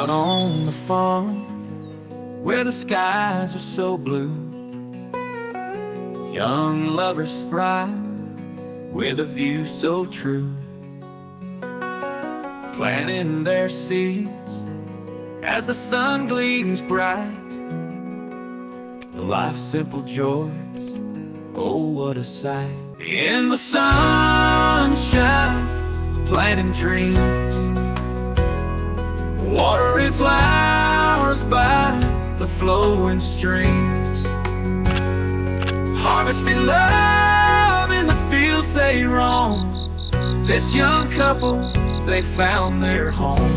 Out on the farm, where the skies are so blue, young lovers thrive with a view so true, planting their seeds as the sun gleams bright. Life's simple joys, oh what a sight. In the sunshine, planting dreams, watering flowers by the flowing streams, harvesting love in the fields they roam. This young couple, they found their home.